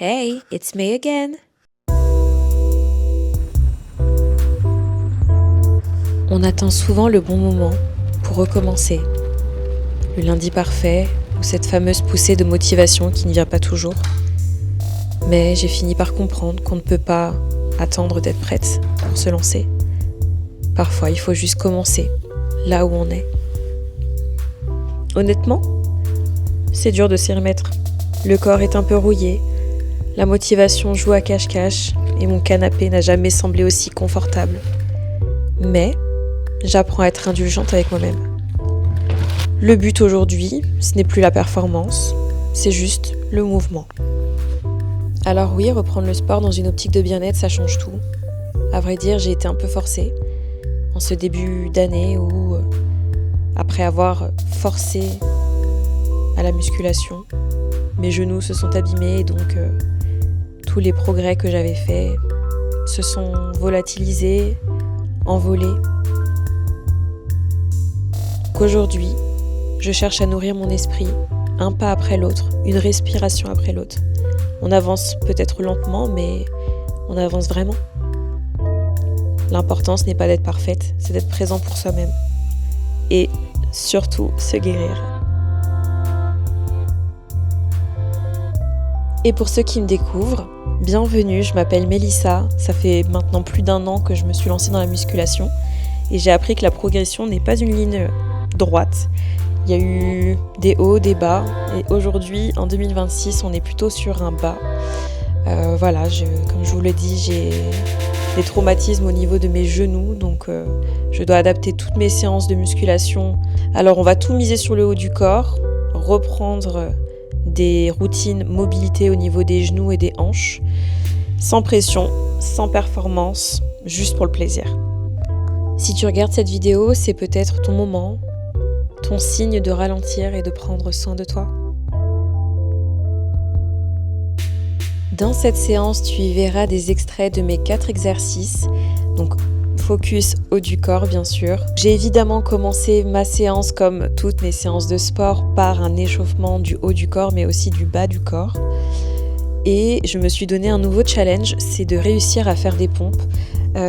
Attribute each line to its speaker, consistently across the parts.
Speaker 1: Hey, it's me again. On attend souvent le bon moment pour recommencer. Le lundi parfait ou cette fameuse poussée de motivation qui ne vient pas toujours. Mais j'ai fini par comprendre qu'on ne peut pas attendre d'être prête pour se lancer. Parfois, il faut juste commencer là où on est. Honnêtement, c'est dur de s'y remettre. Le corps est un peu rouillé, la motivation joue à cache-cache et mon canapé n'a jamais semblé aussi confortable. Mais j'apprends à être indulgente avec moi-même. Le but aujourd'hui, ce n'est plus la performance, c'est juste le mouvement. Alors oui, reprendre le sport dans une optique de bien-être, ça change tout. À vrai dire, j'ai été un peu forcée en ce début d'année où, après avoir forcé à la musculation, mes genoux se sont abîmés et donc tous les progrès que j'avais faits se sont volatilisés, envolés. Qu'aujourd'hui, je cherche à nourrir mon esprit, un pas après l'autre, une respiration après l'autre. On avance peut-être lentement, mais on avance vraiment. L'important, ce n'est pas d'être parfaite, c'est d'être présent pour soi-même. Et surtout, se guérir. Et pour ceux qui me découvrent, bienvenue, je m'appelle Mélissa. Ça fait maintenant plus d'1 an que je me suis lancée dans la musculation. Et j'ai appris que la progression n'est pas une ligne droite. Il y a eu des hauts, des bas. Et aujourd'hui, en 2026, on est plutôt sur un bas. Comme je vous le dis, j'ai des traumatismes au niveau de mes genoux. Donc je dois adapter toutes mes séances de musculation. Alors on va tout miser sur le haut du corps, reprendre des routines mobilité au niveau des genoux et des hanches, sans pression, sans performance, juste pour le plaisir. Si tu regardes cette vidéo, c'est peut-être ton moment, ton signe de ralentir et de prendre soin de toi. Dans cette séance, tu y verras des extraits de mes 4 exercices, donc focus haut du corps bien sûr. J'ai évidemment commencé ma séance comme toutes mes séances de sport par un échauffement du haut du corps mais aussi du bas du corps. Et je me suis donné un nouveau challenge, c'est de réussir à faire des pompes.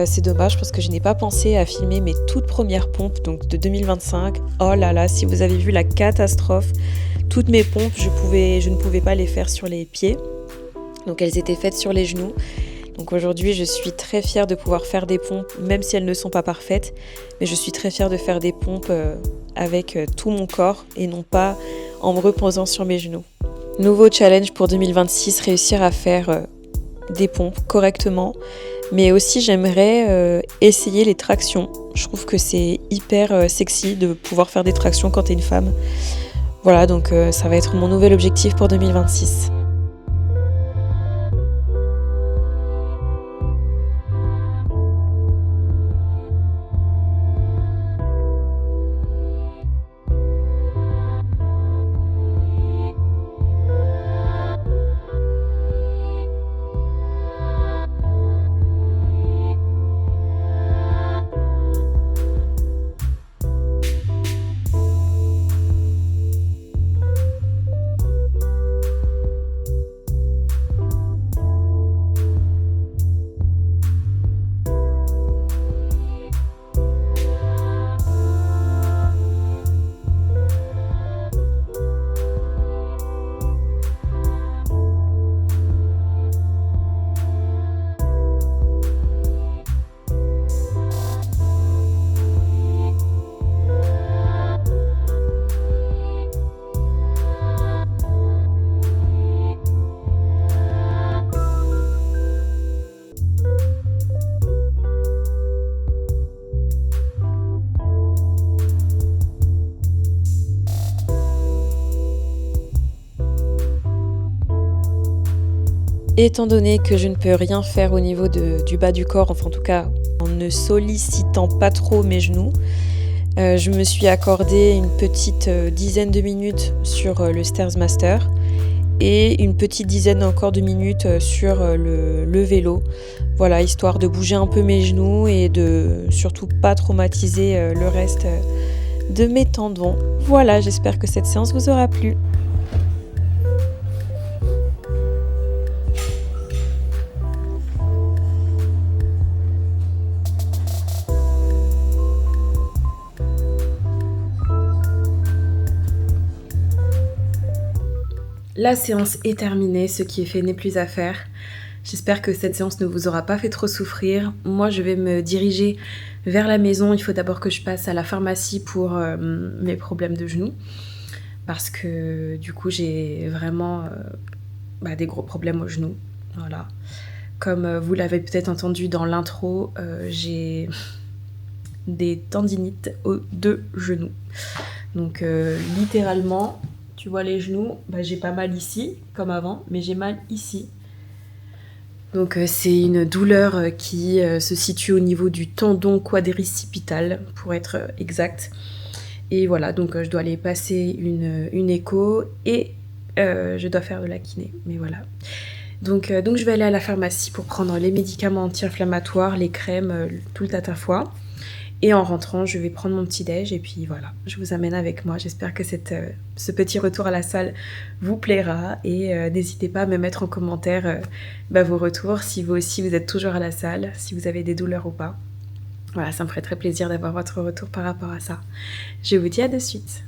Speaker 1: C'est dommage parce que je n'ai pas pensé à filmer mes toutes premières pompes donc de 2025. Oh là là, si vous avez vu la catastrophe, toutes mes pompes, je ne pouvais pas les faire sur les pieds. Donc elles étaient faites sur les genoux. Donc aujourd'hui, je suis très fière de pouvoir faire des pompes, même si elles ne sont pas parfaites. Mais je suis très fière de faire des pompes avec tout mon corps et non pas en me reposant sur mes genoux. Nouveau challenge pour 2026, réussir à faire des pompes correctement. Mais aussi, j'aimerais essayer les tractions. Je trouve que c'est hyper sexy de pouvoir faire des tractions quand t'es une femme. Voilà, donc ça va être mon nouvel objectif pour 2026. Étant donné que je ne peux rien faire au niveau du bas du corps, enfin en tout cas en ne sollicitant pas trop mes genoux, je me suis accordé une petite dizaine de minutes sur le Stairs Master et une petite dizaine encore de minutes sur le vélo. Voilà, histoire de bouger un peu mes genoux et de surtout pas traumatiser le reste de mes tendons. Voilà, j'espère que cette séance vous aura plu. La séance est terminée, ce qui est fait n'est plus à faire. J'espère que cette séance ne vous aura pas fait trop souffrir. Moi, je vais me diriger vers la maison. Il faut d'abord que je passe à la pharmacie pour mes problèmes de genoux. Parce que du coup, j'ai vraiment des gros problèmes aux genoux. Voilà. Comme vous l'avez peut-être entendu dans l'intro, j'ai des tendinites aux 2 genoux. Donc littéralement, tu vois les genoux, j'ai pas mal ici, comme avant, mais j'ai mal ici. Donc c'est une douleur qui se situe au niveau du tendon quadricipital, pour être exact. Et voilà, donc je dois aller passer une écho et je dois faire de la kiné. Mais voilà. Donc je vais aller à la pharmacie pour prendre les médicaments anti-inflammatoires, les crèmes, tout le tatafois. Et en rentrant, je vais prendre mon petit-déj et puis voilà, je vous amène avec moi. J'espère que ce petit retour à la salle vous plaira et n'hésitez pas à me mettre en commentaire vos retours, si vous aussi vous êtes toujours à la salle, si vous avez des douleurs ou pas. Voilà, ça me ferait très plaisir d'avoir votre retour par rapport à ça. Je vous dis à de suite.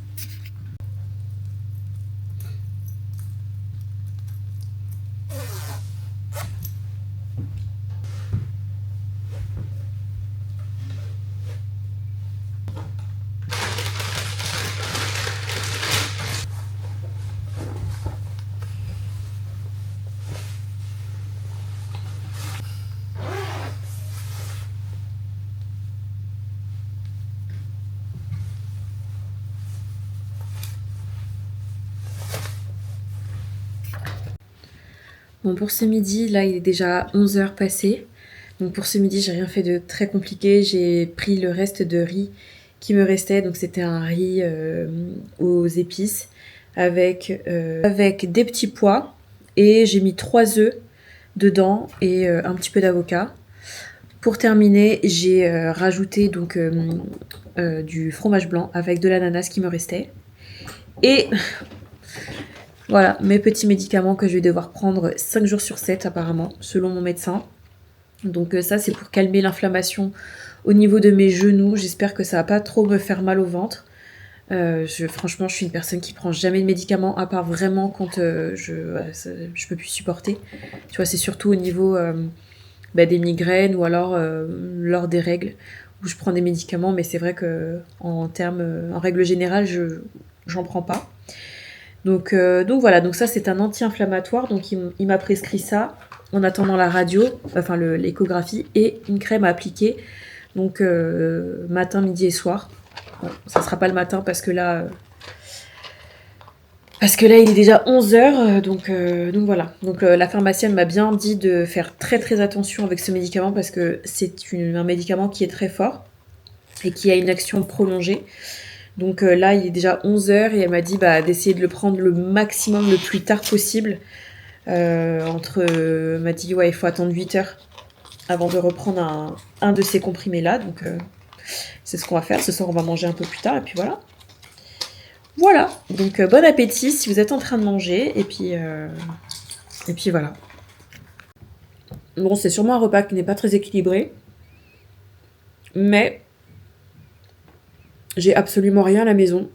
Speaker 1: Bon, pour ce midi, là, il est déjà 11h passé. Donc pour ce midi, j'ai rien fait de très compliqué. J'ai pris le reste de riz qui me restait. Donc c'était un riz aux épices avec des petits pois. Et j'ai mis 3 œufs dedans et un petit peu d'avocat. Pour terminer, j'ai rajouté donc du fromage blanc avec de l'ananas qui me restait. Et voilà, mes petits médicaments que je vais devoir prendre 5 jours sur 7 apparemment, selon mon médecin. Donc ça, c'est pour calmer l'inflammation au niveau de mes genoux. J'espère que ça va pas trop me faire mal au ventre. Franchement, je suis une personne qui prend jamais de médicaments, à part vraiment quand je peux plus supporter. Tu vois, c'est surtout au niveau des migraines ou alors lors des règles où je prends des médicaments. Mais c'est vrai que en règle générale, j'en prends pas. Donc voilà, donc ça c'est un anti-inflammatoire, donc il m'a prescrit ça en attendant la radio, enfin l'échographie, et une crème à appliquer, donc matin, midi et soir. Bon, ça sera pas le matin parce que là il est déjà 11h, donc voilà. Donc la pharmacienne m'a bien dit de faire très très attention avec ce médicament parce que c'est un médicament qui est très fort et qui a une action prolongée. Donc là, il est déjà 11h et elle m'a dit d'essayer de le prendre le maximum le plus tard possible. Elle m'a dit il faut attendre 8h avant de reprendre un de ces comprimés-là. Donc c'est ce qu'on va faire. Ce soir, on va manger un peu plus tard et puis voilà. Voilà, donc bon appétit si vous êtes en train de manger et puis voilà. Bon, c'est sûrement un repas qui n'est pas très équilibré, mais j'ai absolument rien à la maison.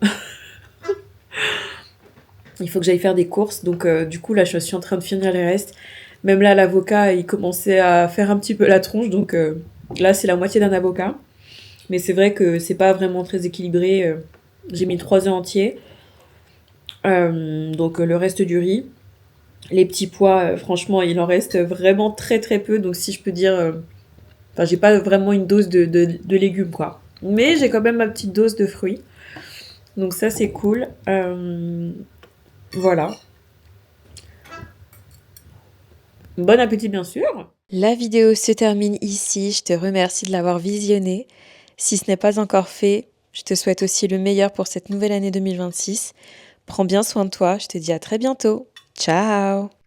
Speaker 1: Il faut que j'aille faire des courses, donc du coup là je suis en train de finir les restes. Même là l'avocat il commençait à faire un petit peu la tronche, donc là c'est la moitié d'un avocat. Mais c'est vrai que c'est pas vraiment très équilibré. J'ai mis 3 œufs entiers. Donc le reste du riz. Les petits pois, franchement il en reste vraiment très très peu, donc si je peux dire... j'ai pas vraiment une dose de légumes quoi. Mais j'ai quand même ma petite dose de fruits. Donc ça c'est cool. Voilà. Bon appétit bien sûr. La vidéo se termine ici. Je te remercie de l'avoir visionnée. Si ce n'est pas encore fait, je te souhaite aussi le meilleur pour cette nouvelle année 2026. Prends bien soin de toi. Je te dis à très bientôt. Ciao!